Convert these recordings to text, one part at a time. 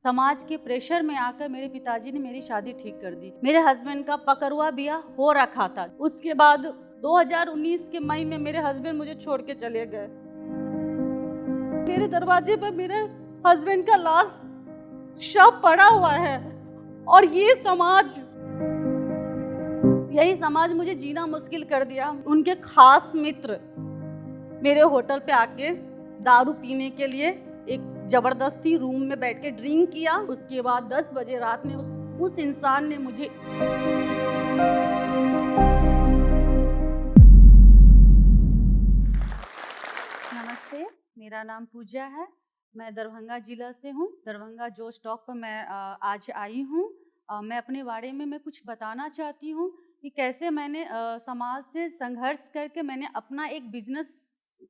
समाज के प्रेशर में आकर मेरे पिताजी ने मेरी शादी ठीक कर दी। मेरे हस्बैंड का पकड़ुआ ब्याह हो रखा था। उसके बाद 2019 के मई में मेरे हस्बैंड मुझे छोड़ के चले गए। मेरे दरवाजे पर मेरे हस्बैंड का लाश शव पड़ा हुआ है और यही समाज मुझे जीना मुश्किल कर दिया। उनके खास मित्र मेरे होटल पे आके दारू पीने के लिए एक जबरदस्ती रूम में बैठ के ड्रिंक किया। उसके बाद 10 बजे रात में उस इंसान ने मुझे नमस्ते, मेरा नाम पूजा है। मैं दरभंगा जिला से हूँ। दरभंगा जो स्टॉक पर मैं आज आई हूँ। मैं अपने बारे में मैं कुछ बताना चाहती हूँ कि कैसे मैंने समाज से संघर्ष करके मैंने अपना एक बिजनेस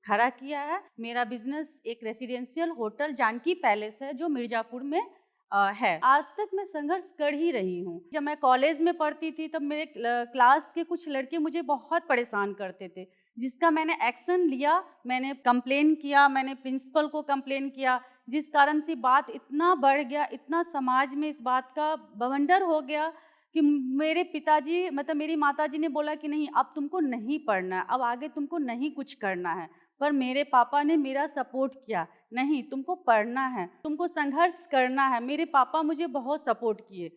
खड़ा किया है। मेरा बिजनेस एक रेसिडेंशियल होटल जानकी पैलेस है जो मिर्जापुर में है। आज तक मैं संघर्ष कर ही रही हूँ। जब मैं कॉलेज में पढ़ती थी तब मेरे क्लास के कुछ लड़के मुझे बहुत परेशान करते थे, जिसका मैंने एक्शन लिया। मैंने कंप्लेन किया, मैंने प्रिंसिपल को कंप्लेन किया, जिस कारण से बात इतना बढ़ गया, इतना समाज में इस बात का बवंडर हो गया कि मेरे पिताजी मतलब मेरी माताजी ने बोला कि नहीं, अब तुमको नहीं पढ़ना है, अब आगे तुमको नहीं कुछ करना है। पर मेरे पापा ने मेरा सपोर्ट किया, नहीं तुमको पढ़ना है, तुमको संघर्ष करना है। मेरे पापा मुझे बहुत सपोर्ट किए।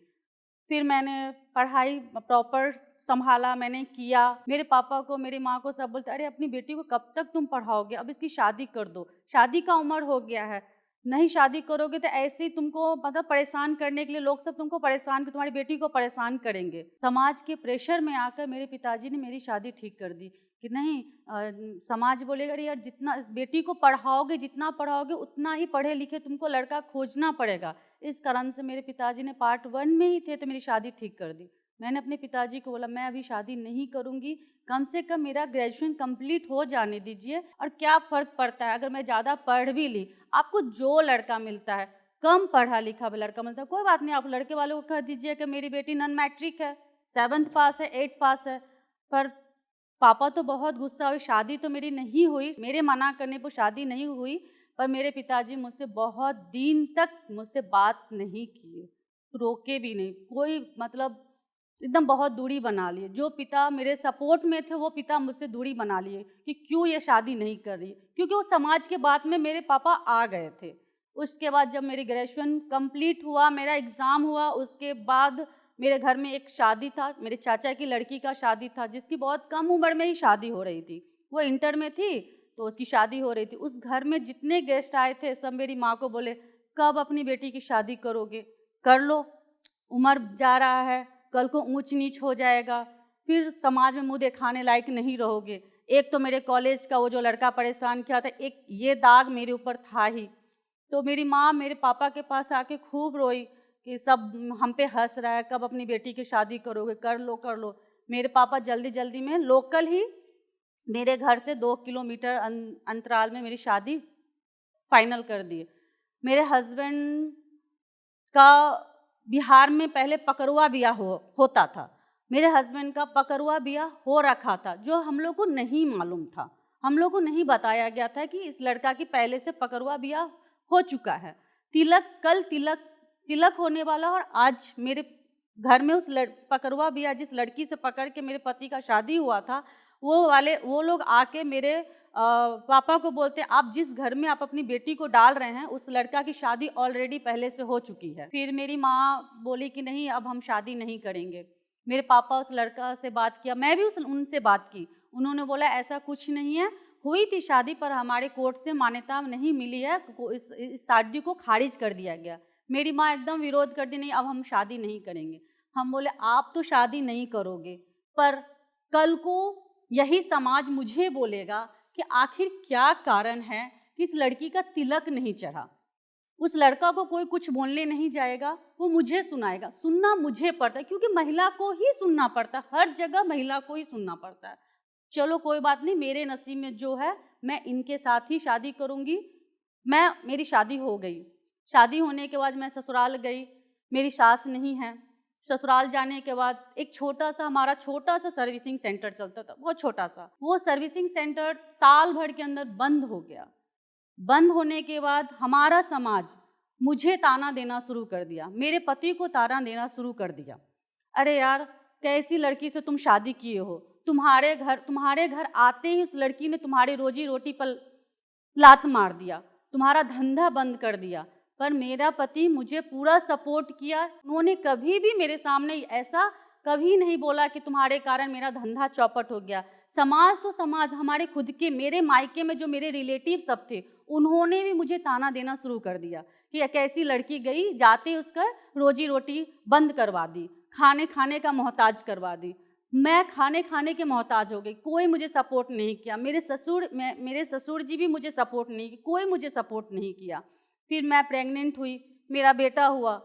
फिर मैंने पढ़ाई प्रॉपर संभाला, मैंने किया। मेरे पापा को, मेरी माँ को सब बोलते, अरे अपनी बेटी को कब तक तुम पढ़ाओगे, अब इसकी शादी कर दो, शादी का उम्र हो गया है, नहीं शादी करोगे तो ऐसे ही तुमको मतलब परेशान करने के लिए लोग सब तुमको परेशान, तुम्हारी बेटी को परेशान करेंगे। समाज के प्रेशर में आकर मेरे पिताजी ने मेरी शादी ठीक कर दी कि नहीं, समाज बोलेगा अरे यार जितना बेटी को पढ़ाओगे, जितना पढ़ाओगे उतना ही पढ़े लिखे तुमको लड़का खोजना पड़ेगा। इस कारण से मेरे पिताजी ने पार्ट 1 में ही थे तो मेरी शादी ठीक कर दी। मैंने अपने पिताजी को बोला मैं अभी शादी नहीं करूँगी, कम से कम मेरा ग्रेजुएशन कंप्लीट हो जाने दीजिए। और क्या फ़र्क पड़ता है अगर मैं ज़्यादा पढ़ भी ली, आपको जो लड़का मिलता है, कम पढ़ा लिखा लड़का मिलता है, कोई बात नहीं, आप लड़के वालों को कह दीजिए कि मेरी बेटी नॉन मैट्रिक है, 7th पास है, 8th पास है। पर पापा तो बहुत गुस्सा हुए, शादी तो मेरी नहीं हुई, मेरे मना करने पर शादी नहीं हुई। पर मेरे पिताजी मुझसे बहुत दिन तक मुझसे बात नहीं किए, रोके भी नहीं, कोई मतलब एकदम बहुत दूरी बना लिए। जो पिता मेरे सपोर्ट में थे वो पिता मुझसे दूरी बना लिए कि क्यों ये शादी नहीं कर रही, क्योंकि वो समाज के बात में मेरे पापा आ गए थे। उसके बाद जब मेरी ग्रेजुएशन कंप्लीट हुआ, मेरा एग्ज़ाम हुआ, उसके बाद मेरे घर में एक शादी था, मेरे चाचा की लड़की का शादी था, जिसकी बहुत कम उम्र में ही शादी हो रही थी। वो इंटर में थी तो उसकी शादी हो रही थी। उस घर में जितने गेस्ट आए थे सब मेरी माँ को बोले, कब अपनी बेटी की शादी करोगे, कर लो, उम्र जा रहा है, कल को ऊंच नीच हो जाएगा, फिर समाज में मुंह दिखाने लायक नहीं रहोगे। एक तो मेरे कॉलेज का वो जो लड़का परेशान किया था, एक ये दाग मेरे ऊपर था ही। तो मेरी माँ मेरे पापा के पास आके खूब रोई कि सब हम पे हंस रहा है, कब अपनी बेटी की शादी करोगे, कर लो कर लो। मेरे पापा जल्दी जल्दी में लोकल ही मेरे घर से 2 किलोमीटर अंतराल में मेरी शादी फाइनल कर दिए। मेरे हस्बैंड का बिहार में पहले पकड़ुआ ब्याह होता था। मेरे हस्बैंड का पकड़ुआ ब्याह हो रखा था, जो हम लोग को नहीं मालूम था। हम लोग को नहीं बताया गया था कि इस लड़का की पहले से पकड़ुआ ब्याह हो चुका है। कल तिलक होने वाला, और आज मेरे घर में उस पकड़ुआ ब्याह जिस लड़की से पकड़ के मेरे पति का शादी हुआ था, वो लोग आके मेरे पापा को बोलते, आप जिस घर में आप अपनी बेटी को डाल रहे हैं उस लड़का की शादी ऑलरेडी पहले से हो चुकी है। फिर मेरी माँ बोली कि नहीं, अब हम शादी नहीं करेंगे। मेरे पापा उस लड़का से बात किया, मैं भी उनसे बात की। उन्होंने बोला ऐसा कुछ नहीं है, हुई थी शादी पर हमारे कोर्ट से मान्यता नहीं मिली है, इस शादी को खारिज कर दिया गया। मेरी माँ एकदम विरोध कर दी, नहीं अब हम शादी नहीं करेंगे। हम बोले आप तो शादी नहीं करोगे, पर कल को यही समाज मुझे बोलेगा कि आखिर क्या कारण है कि इस लड़की का तिलक नहीं चढ़ा। उस लड़का को कोई कुछ बोलने नहीं जाएगा, वो मुझे सुनाएगा। सुनना मुझे पड़ता है क्योंकि महिला को ही सुनना पड़ता है, हर जगह महिला को ही सुनना पड़ता है। चलो कोई बात नहीं, मेरे नसीब में जो है मैं इनके साथ ही शादी करूँगी। मेरी शादी हो गई। शादी होने के बाद मैं ससुराल गई, मेरी सास नहीं है। ससुराल जाने के बाद एक हमारा छोटा सा सर्विसिंग सेंटर चलता था, बहुत छोटा सा। वो सर्विसिंग सेंटर साल भर के अंदर बंद हो गया। बंद होने के बाद हमारा समाज मुझे ताना देना शुरू कर दिया, मेरे पति को ताना देना शुरू कर दिया। अरे यार, कैसी लड़की से तुम शादी किए हो? तुम्हारे घर आते ही उस लड़की ने तुम्हारी रोजी रोटी पर लात मार दिया, तुम्हारा धंधा बंद कर दिया। पर मेरा पति मुझे पूरा सपोर्ट किया। उन्होंने कभी भी मेरे सामने ऐसा कभी नहीं बोला कि तुम्हारे कारण मेरा धंधा चौपट हो गया। समाज तो समाज, हमारे खुद के, मेरे मायके में जो मेरे रिलेटिव सब थे, उन्होंने भी मुझे ताना देना शुरू कर दिया कि एक ऐसी लड़की गई, जाते उसका रोजी रोटी बंद करवा दी, खाने का करवा दी। मैं खाने के मोहताज हो गई, कोई मुझे सपोर्ट नहीं किया। मेरे ससुर जी भी मुझे सपोर्ट नहीं किया, कोई मुझे सपोर्ट नहीं किया। फिर मैं प्रेग्नेंट हुई, मेरा बेटा हुआ।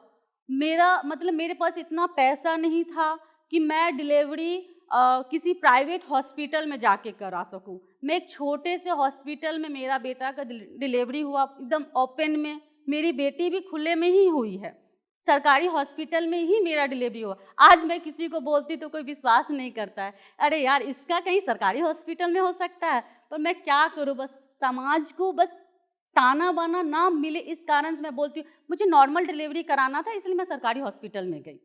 मेरे पास इतना पैसा नहीं था कि मैं डिलीवरी किसी प्राइवेट हॉस्पिटल में जाके करा सकूं। मैं एक छोटे से हॉस्पिटल में मेरा बेटा का डिलीवरी हुआ, एकदम ओपन में। मेरी बेटी भी खुले में ही हुई है, सरकारी हॉस्पिटल में ही मेरा डिलीवरी हुआ। आज मैं किसी को बोलती तो कोई विश्वास नहीं करता है, अरे यार इसका कहीं सरकारी हॉस्पिटल में हो सकता है। पर मैं क्या करूं, बस समाज को बस ताना बाना ना मिले, इस कारण से मैं बोलती हूँ। मुझे नॉर्मल डिलीवरी कराना था, इसलिए मैं सरकारी हॉस्पिटल में गई।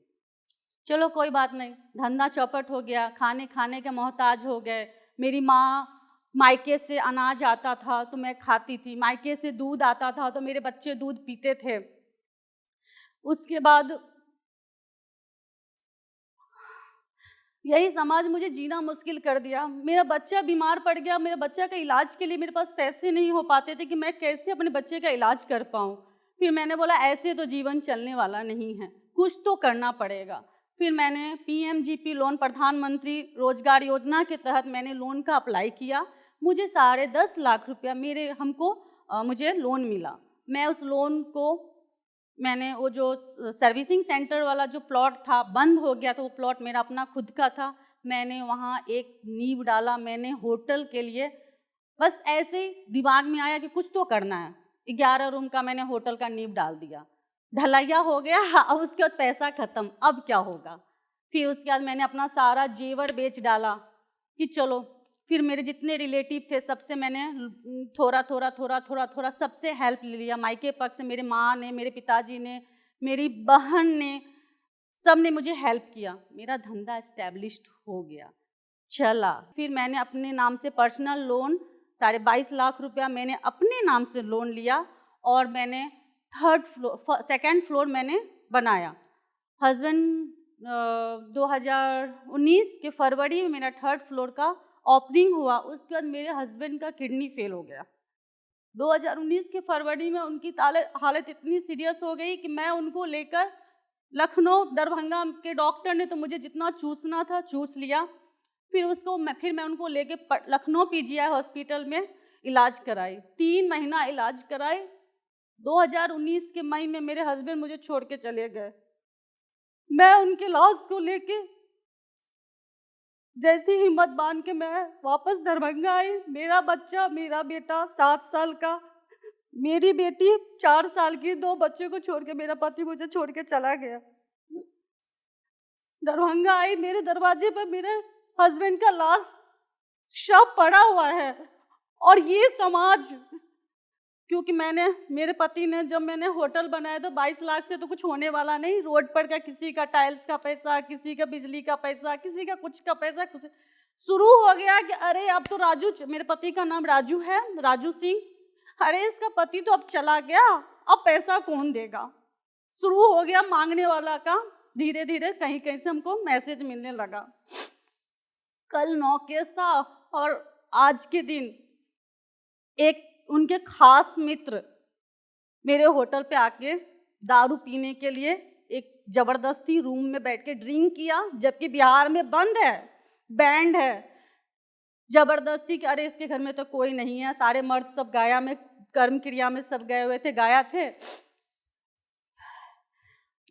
चलो कोई बात नहीं, धंधा चौपट हो गया, खाने के मोहताज हो गए। मेरी माँ, मायके से अनाज आता था तो मैं खाती थी, मायके से दूध आता था तो मेरे बच्चे दूध पीते थे। उसके बाद यही समाज मुझे जीना मुश्किल कर दिया। मेरा बच्चा बीमार पड़ गया, मेरे बच्चा का इलाज के लिए मेरे पास पैसे नहीं हो पाते थे कि मैं कैसे अपने बच्चे का इलाज कर पाऊँ। फिर मैंने बोला ऐसे तो जीवन चलने वाला नहीं है, कुछ तो करना पड़ेगा। फिर मैंने PMGP लोन, प्रधानमंत्री रोजगार योजना के तहत मैंने लोन का अप्लाई किया। मुझे 10.5 लाख रुपया मुझे लोन मिला। मैं उस लोन को, मैंने वो जो सर्विसिंग सेंटर वाला जो प्लॉट था बंद हो गया था, वो प्लॉट मेरा अपना खुद का था। मैंने वहाँ एक नींव डाला, मैंने होटल के लिए, बस ऐसे ही दिमाग में आया कि कुछ तो करना है। 11 रूम का मैंने होटल का नींव डाल दिया, ढलैया हो गया। अब उसके बाद पैसा खत्म, अब क्या होगा। फिर उसके बाद मैंने अपना सारा जेवर बेच डाला कि चलो। फिर मेरे जितने रिलेटिव थे सबसे मैंने थोड़ा सबसे हेल्प ले लिया। मायके पक्ष से मेरे माँ ने, मेरे पिताजी ने, मेरी बहन ने, सब ने मुझे हेल्प किया। मेरा धंधा एस्टैब्लिश्ड हो गया, चला। फिर मैंने अपने नाम से पर्सनल लोन 22.5 लाख रुपया मैंने अपने नाम से लोन लिया और मैंने सेकंड फ्लोर मैंने बनाया। हस्बैंड 2019 के फरवरी में मेरा 3rd फ्लोर का ओपनिंग हुआ। उसके बाद मेरे हस्बैंड का किडनी फेल हो गया। 2019 के फरवरी में उनकी हालत इतनी सीरियस हो गई कि मैं उनको लेकर लखनऊ, दरभंगा के डॉक्टर ने तो मुझे जितना चूसना था चूस लिया। फिर मैं उनको लेके लखनऊ PGI हॉस्पिटल में इलाज कराई। 3 महीना इलाज कराई। 2019 के मई में मेरे हस्बैंड मुझे छोड़ के चले गए। मैं उनके लाश को लेके जैसी हिम्मत बांध के मैं वापस दरभंगा आई। मेरा बच्चा, मेरा बेटा 7 साल का, मेरी बेटी 4 साल की, 2 बच्चों को छोड़ के मेरा पति मुझे छोड़ के चला गया। दरभंगा आई, मेरे दरवाजे पर मेरे हस्बैंड का लाश शव पड़ा हुआ है। और ये समाज, क्योंकि मेरे पति ने, जब मैंने होटल बनाया तो 22 लाख से तो कुछ होने वाला नहीं। रोड पर का किसी का टाइल्स का पैसा, किसी का बिजली का पैसा, किसी का कुछ का पैसा, कुछ शुरू हो गया कि अरे अब तो राजू, मेरे पति का नाम राजू है, राजू सिंह, अरे इसका पति तो अब चला गया, अब पैसा कौन देगा। शुरू हो गया मांगने वाला का। धीरे धीरे कहीं कहीं से हमको मैसेज मिलने लगा। कल 9 केस था और आज के दिन एक उनके खास मित्र मेरे होटल पे आके दारू पीने के लिए एक जबरदस्ती रूम में बैठ के ड्रिंक किया, जबकि बिहार में बंद है, बैंड है। जबरदस्ती कि अरे इसके घर में तो कोई नहीं है, सारे मर्द सब गाया में, कर्म क्रिया में सब गए हुए थे, गाया थे।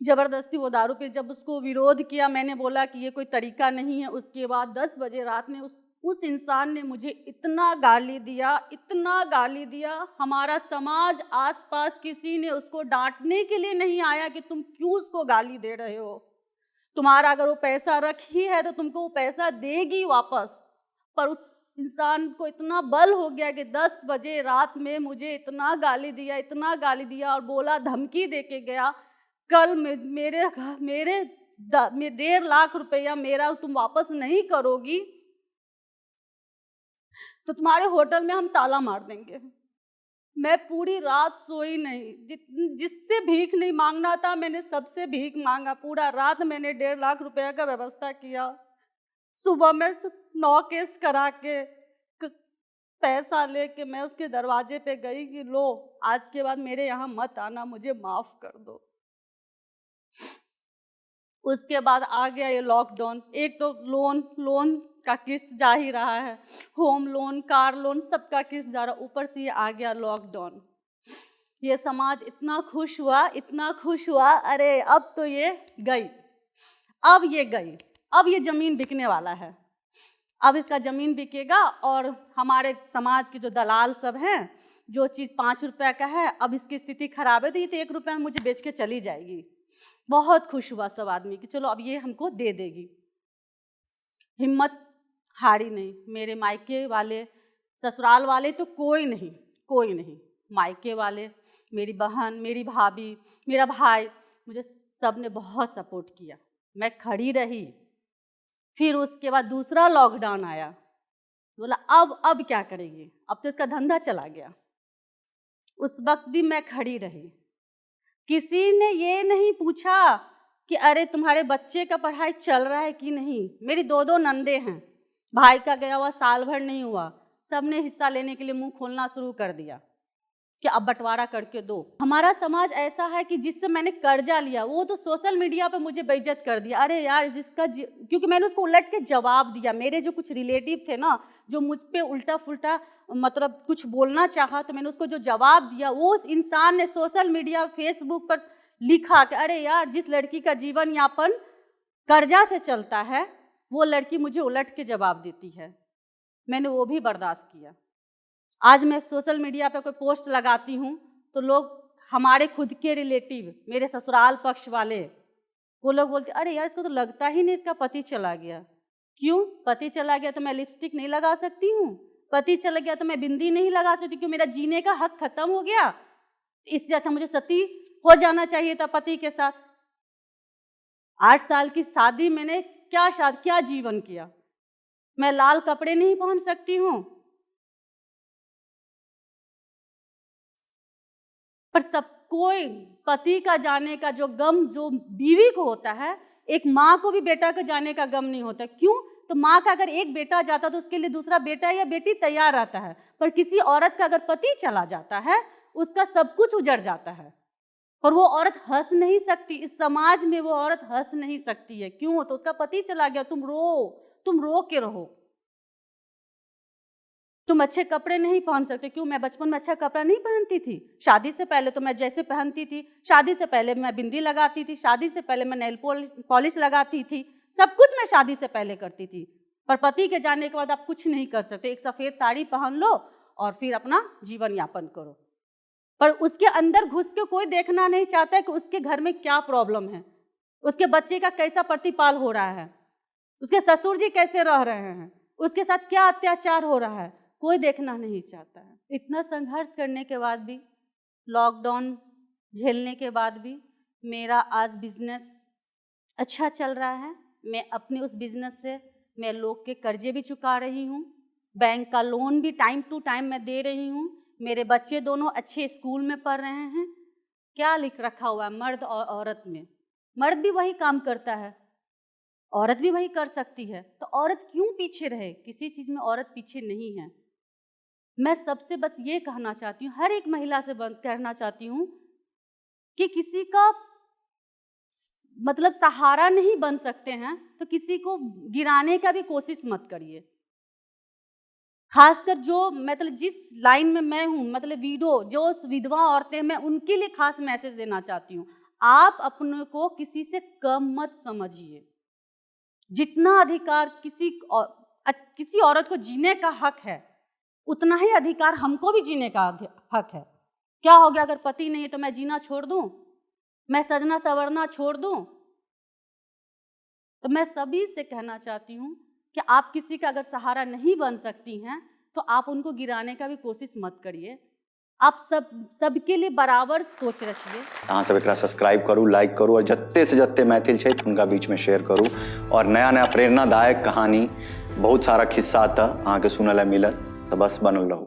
जबरदस्ती वो दारू पी। जब उसको विरोध किया, मैंने बोला कि ये कोई तरीका नहीं है। उसके बाद 10 बजे रात में उस इंसान ने मुझे इतना गाली दिया, इतना गाली दिया। हमारा समाज, आसपास किसी ने उसको डांटने के लिए नहीं आया कि तुम क्यों उसको गाली दे रहे हो। तुम्हारा अगर वो पैसा रखी है तो तुमको वो पैसा देगी वापस। पर इंसान को इतना बल हो गया कि 10 बजे रात में मुझे इतना गाली दिया और बोला, धमकी दे के गया, कल मेरे 1.5 लाख रुपया मेरा तुम वापस नहीं करोगी तो तुम्हारे होटल में हम ताला मार देंगे। मैं पूरी रात सोई नहीं, जिससे भीख नहीं मांगना था मैंने सबसे भीख मांगा। पूरा रात मैंने 1.5 लाख रुपया का व्यवस्था किया। सुबह में 9 केस करा के पैसा लेके मैं उसके दरवाजे पे गई कि लो, आज के बाद मेरे यहाँ मत आना, मुझे माफ कर दो। उसके बाद आ गया ये लॉकडाउन। एक तो लोन का किस्त जा ही रहा है, होम लोन, कार लोन, सबका किस्त जा रहा, ऊपर से ये आ गया लॉकडाउन। ये समाज इतना खुश हुआ, अरे अब तो ये गई, अब ये ज़मीन बिकने वाला है। अब इसका ज़मीन बिकेगा और हमारे समाज के जो दलाल सब हैं, जो चीज़ 5 रुपये का है, अब इसकी स्थिति खराब है तो ये तो 1 रुपये में मुझे बेच के चली जाएगी। बहुत खुश हुआ सब आदमी कि चलो अब ये हमको दे देगी। हिम्मत हारी नहीं। मेरे मायके वाले, ससुराल वाले तो कोई नहीं, मायके वाले, मेरी बहन, मेरी भाभी, मेरा भाई, मुझे सब ने बहुत सपोर्ट किया। मैं खड़ी रही। फिर उसके बाद दूसरा लॉकडाउन आया, बोला अब क्या करेंगे, अब तो इसका धंधा चला गया। उस वक्त भी मैं खड़ी रही। किसी ने ये नहीं पूछा कि अरे तुम्हारे बच्चे का पढ़ाई चल रहा है कि नहीं। मेरी 2 नंदे हैं, भाई का गया हुआ साल भर नहीं हुआ, सब ने हिस्सा लेने के लिए मुंह खोलना शुरू कर दिया कि अब बंटवारा करके दो। हमारा समाज ऐसा है कि जिससे मैंने कर्जा लिया वो तो सोशल मीडिया पे मुझे बेइज्जत कर दिया। अरे यार, क्योंकि मैंने उसको उलट के जवाब दिया। मेरे जो कुछ रिलेटिव थे ना, जो मुझ पे उल्टा फुल्टा मतलब कुछ बोलना चाहा, तो मैंने उसको जो जवाब दिया, वो उस इंसान ने सोशल मीडिया, फेसबुक पर लिखा कि अरे यार, जिस लड़की का जीवन यापन कर्जा से चलता है वो लड़की मुझे उलट के जवाब देती है। मैंने वो भी बर्दाश्त किया। आज मैं सोशल मीडिया पे कोई पोस्ट लगाती हूँ तो लोग, हमारे खुद के रिलेटिव, मेरे ससुराल पक्ष वाले, वो लोग बोलते अरे यार, इसको तो लगता ही नहीं इसका पति चला गया। क्यों? पति चला गया तो मैं लिपस्टिक नहीं लगा सकती हूँ? पति चला गया तो मैं बिंदी नहीं लगा सकती? क्यों? मेरा जीने का हक खत्म हो गया? इससे अच्छा मुझे सती हो जाना चाहिए था पति के साथ। 8 साल की शादी मैंने क्या जीवन किया? मैं लाल कपड़े नहीं पहन सकती हूँ? पर सब कोई, पति का जाने का जो गम जो बीवी को होता है, एक माँ को भी बेटा के जाने का गम नहीं होता। क्यों? तो माँ का अगर एक बेटा जाता तो उसके लिए दूसरा बेटा या बेटी तैयार रहता है, पर किसी औरत का अगर पति चला जाता है, उसका सब कुछ उजड़ जाता है और वो औरत हंस नहीं सकती। इस समाज में वो औरत हंस नहीं सकती है। क्यों? तो उसका पति चला गया, तुम रो के रहो। तुम अच्छे कपड़े नहीं पहन सकते। क्यों? मैं बचपन में अच्छा कपड़ा नहीं पहनती थी। शादी से पहले तो मैं जैसे पहनती थी, शादी से पहले मैं बिंदी लगाती थी, शादी से पहले मैं नेल पॉलिश लगाती थी, सब कुछ मैं शादी से पहले करती थी। पर पति के जाने के बाद आप कुछ नहीं कर सकते। एक सफ़ेद साड़ी पहन लो और फिर अपना जीवन यापन करो। पर उसके अंदर घुस के कोई देखना नहीं चाहता है कि उसके घर में क्या प्रॉब्लम है, उसके बच्चे का कैसा प्रतिपाल हो रहा है, उसके ससुर जी कैसे रह रहे हैं, उसके साथ क्या अत्याचार हो रहा है, कोई देखना नहीं चाहता है। इतना संघर्ष करने के बाद भी, लॉकडाउन झेलने के बाद भी मेरा आज बिजनेस अच्छा चल रहा है। मैं अपने उस बिजनेस से मैं लोग के कर्जे भी चुका रही हूँ, बैंक का लोन भी टाइम टू टाइम मैं दे रही हूँ। मेरे बच्चे दोनों अच्छे स्कूल में पढ़ रहे हैं। क्या लिख रखा हुआ है मर्द और औरत में? मर्द भी वही काम करता है, औरत भी वही कर सकती है, तो औरत क्यों पीछे रहे? किसी चीज़ में औरत पीछे नहीं है। मैं सबसे बस ये कहना चाहती हूँ, हर एक महिला से कहना चाहती हूँ कि किसी का मतलब सहारा नहीं बन सकते हैं तो किसी को गिराने का भी कोशिश मत करिए। खासकर जो मतलब जिस लाइन में मैं हूँ, मतलब जो विधवा औरतें, मैं उनके लिए खास मैसेज देना चाहती हूँ। आप अपने को किसी से कम मत समझिए। जितना अधिकार किसी औरत को जीने का हक है, उतना ही अधिकार हमको भी जीने का हक है। क्या हो गया अगर पति नहीं है तो मैं जीना छोड़ दूं? मैं सजना संवरना छोड़ दूं? तो मैं सभी से कहना चाहती हूँ कि आप किसी का अगर सहारा नहीं बन सकती हैं तो आप उनको गिराने का भी कोशिश मत करिए। आप सबके लिए बराबर सोच रखिए। अहाँ सब एकरा सब्सक्राइब करू, लाइक करू और जत्ते से जत्ते मैथिल छै उनका बीच में शेयर करू और नया नया प्रेरणादायक कहानी बहुत सारा खिस्सा अहाँ के सुनय ला मिलत, तो बस बनल रहू।